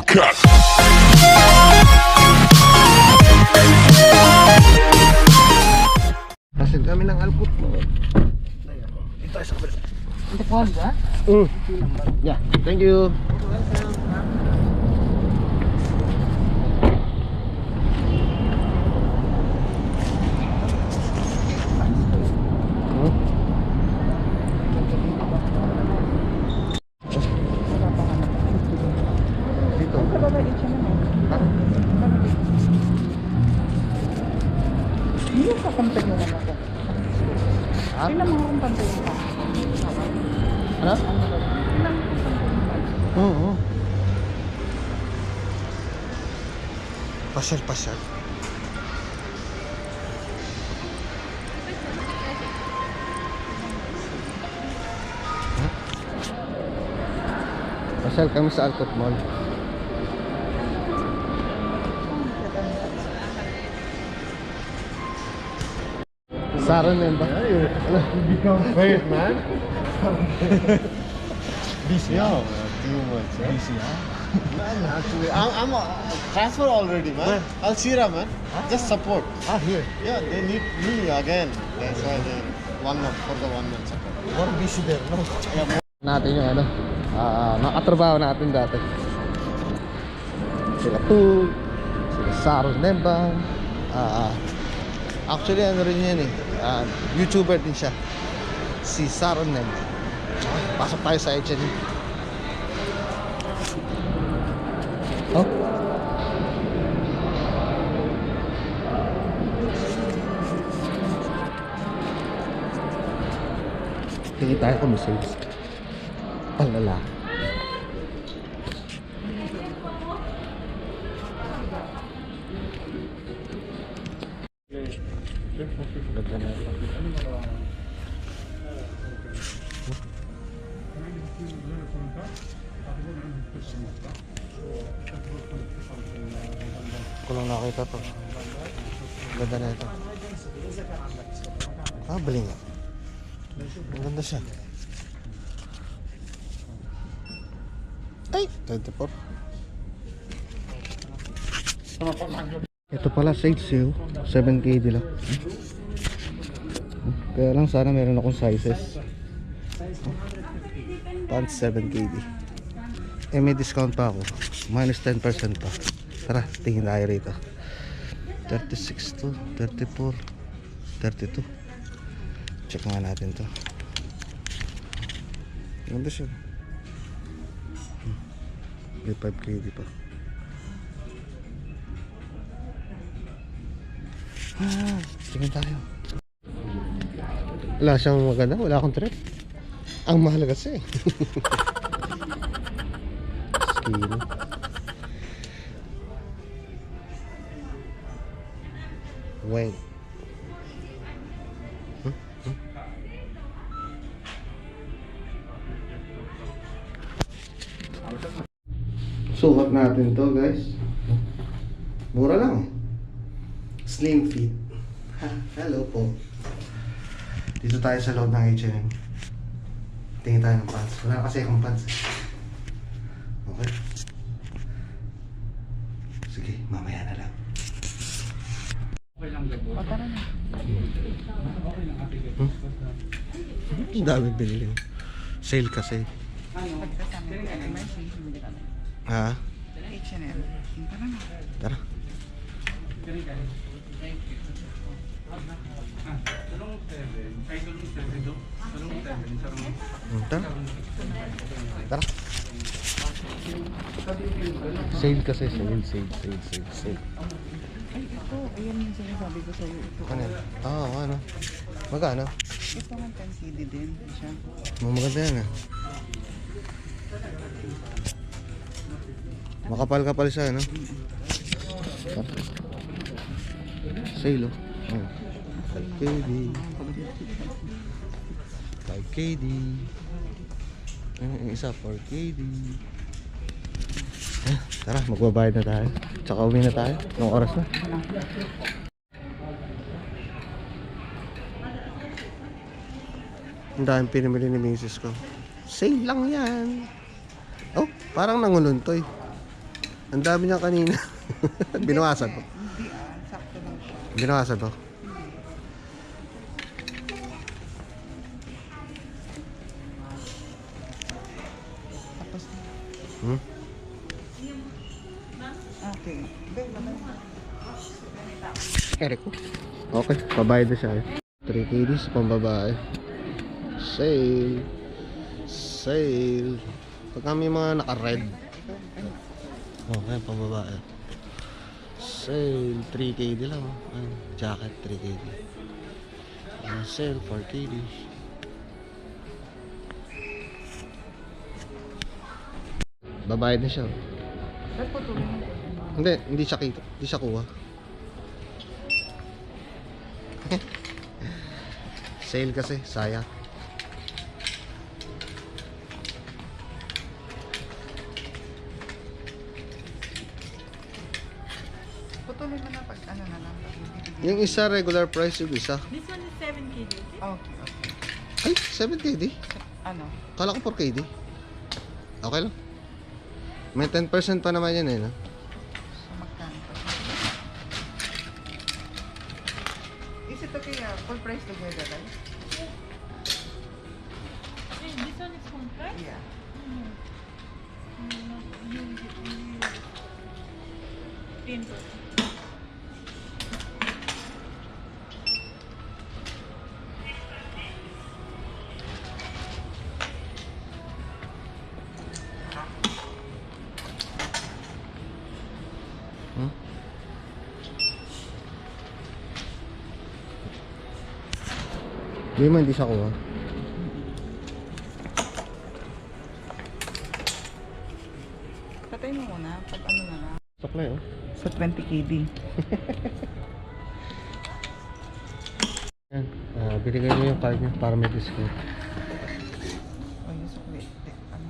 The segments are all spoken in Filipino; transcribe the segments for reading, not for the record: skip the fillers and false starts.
cut. Hasil kami ng alput mo. Dito tayo sa kabila. Ito po ba? Yeah, thank you. Dito. Kababait siya naman. Hindi sa kampanyuhan ako. Ha? Ilang mga kampanyuhan ka? Ano? Ilang kampanyuhan ka? Oo. Pasyal. Pasyal kami sa Alcott Mall. Saron yan ba? You become great, man. Busy. Yeah, too much. Busy, ha? Man, actually, I'm transfer already, man. Al Shira, man. Just support. Here. Yeah, they need me again. That's why they for the 1 month support. More busy there, no? Yeah, Natin yung ano, nakatrabaho natin dati. Sila Tug, sila Saron Nembang. Actually, ano rin yan eh. YouTuber din siya. Si Saron Nembang. Pasok tayo sa H&M. Oh. Tingin tayo kung may sales. Palala. Ganda na ito. Ko lang nakita to. Ganda na ito. Bali nga. Ang ganda siya. Ay, 24. Ito pala sales sale, 7KD lang. Kaya lang sana meron akong sizes. Pants 7KD. May discount pa ako. Minus 10% pa. Tara, tingin tayo rito. 36 to, 34, 32. Check nga natin to. Ganda siya. May 5KD pa. Tingin tayo. Wala siyang maganda, wala akong trip. Ang mahal kasi. Skin. Wait. Sukat natin to, guys. Mura lang. Slim fit. Hello po. Dito tayo sa loob ng H&M. Tingin tayo ng pants. Wala kasi akong pants. Okay. Sige, mamaya na lang. O, tara na. Ang dami binili. Sale kasi. Pagkasama ko, emergency, hindi kami. Ha? H&M. Tara na. Tara. Tara. Tara. Sale kasi, sale. Ay, ito. Ayan yung sinasabi ko sa'yo. Ito. Ano yan? Ano? Magkano? Ito ang 10KD din. Siya. Maganda yan ah. Makapal-kapal siya, no? Sale, oh. 5KD. 5KD. Yung isa, 4KD. Tara, magbabayad na tayo. Tsaka uwi na tayo. Anong oras na? Ang daming pinamili ni misis ko. Sale lang yan. Oh, parang nanguluntoy. Ang dami niya kanina. Binawasan mo. Hindi sakto lang siya. Binawasan mo. Tapos, Hmm? okay. Eric ko. Okay, pabayad na siya. 3 KDs pambabae. Sale. Sale. Pagka may mga naka-red. Okay, pambabae. Sale. 3 KD lang. Ayun, jacket 3 KD. Sale 4 KD. Babayad na siya. Ba't putulin mo? Hindi siya kita. Hindi siya kuha. Sale kasi, sayang. Putulin mo na pag ano na lang. Pag bibigyan. Yung isa regular price, yung isa. This one is 7 kg. Okay, okay. Ay, 7 KD. Ano? Kala ko 4 KD. Okay lang. May 10% pa naman yan eh, no? So, magkano pa? Is it okay full price together, right? Hey, this one is full price? Yeah. You 10%. Hmm? Hindi man, hindi siya kuha. Patay mo muna pag ano na lang. Sakla yun. Sa 20 KD. Yan. Binigay niyo yung card niya para may discount. O yung sukli. Ano?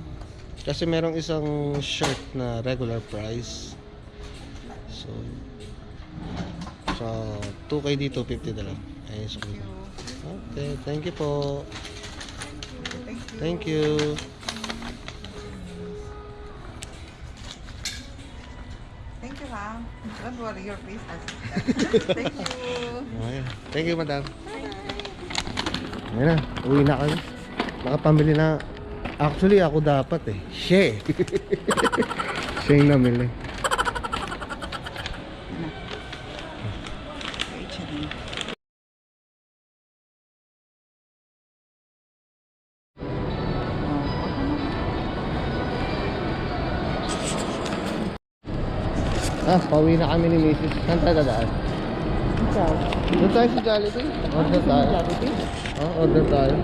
Kasi merong isang shirt na regular price. So 2KD 250 na lang. Ayun yung sukli. Okay, thank you po. Thank you. Thank you. Thank you, ha. Don't worry, your face has Thank you. Okay. Thank you, madam. Ayun na, uwi na kami. Nakapamili na. Actually, ako dapat eh. Siya eh. Siya yung namili. H&M. Pauwi na kami ni Mrs. Saan tayo dadaan? Ikaw? Doon tayo sa Jollibee. Order tayo. Jollibee? Order tayo.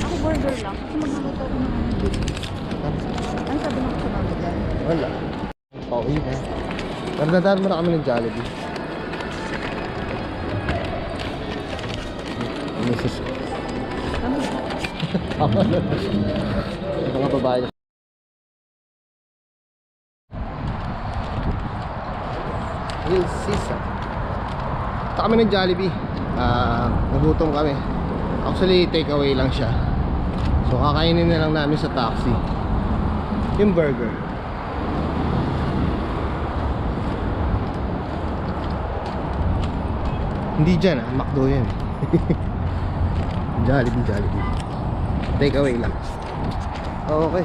Ako burger lang. Kasi magluluto ako ng ano sabi ng kasama dyan? Wala. Pauwi na. Pero dadaan muna kami ng Jollibee. Mrs. Ano? Ako na. Mga babae. Real Caesar. Ito kami ng Jollibee. Nagutom kami. Actually, take away lang siya. So, kakainin na lang namin sa taxi yung burger. Hindi dyan McDo yan. Jollibee. Take away lang. Okay.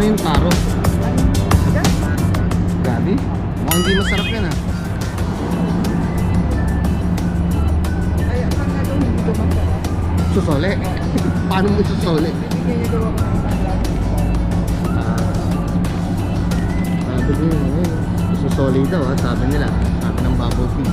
yung taro. Grabe. Mukhang hindi masarap yan ah. Ay, akang nga doon, hindi ko masarap. Susole. Paano mo susole? Bibigyan niyo daw ako ng salad. Sabi nila, susole daw ah, sabi nila. Sabi ng bubble tea.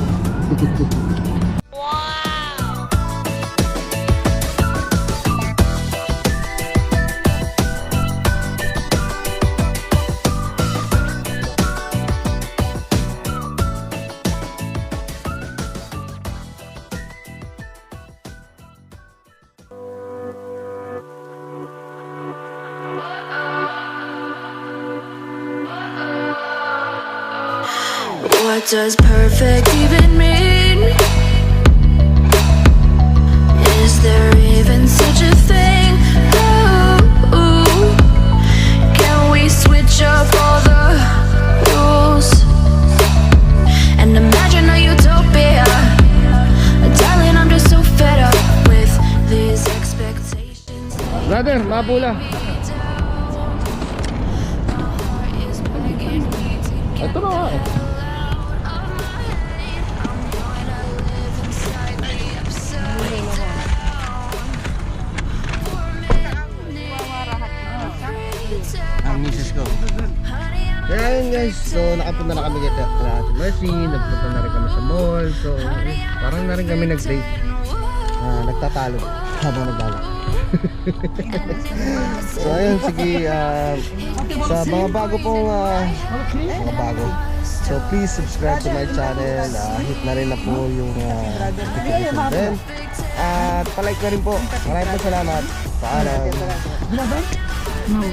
What does perfect even mean? Is there even such a thing? Ooh, can we switch up all the rules and imagine a utopia? Darling, I'm just so fed up with these expectations. Brother, mabula. Ito na nga eh. Ang misis ko. Kaya yun guys, so nakapunta na kami kay Ate Mercy, nagpunta na rin kami sa mall, so parang na rin kami nag-date. Nagtatalo habang naglalak. So ayun, sige, sa mga bago pong mga bago, so please subscribe to my channel, hit na rin na po yung notification bell, at palike na rin po. Maraming po salamat. Paalam. No.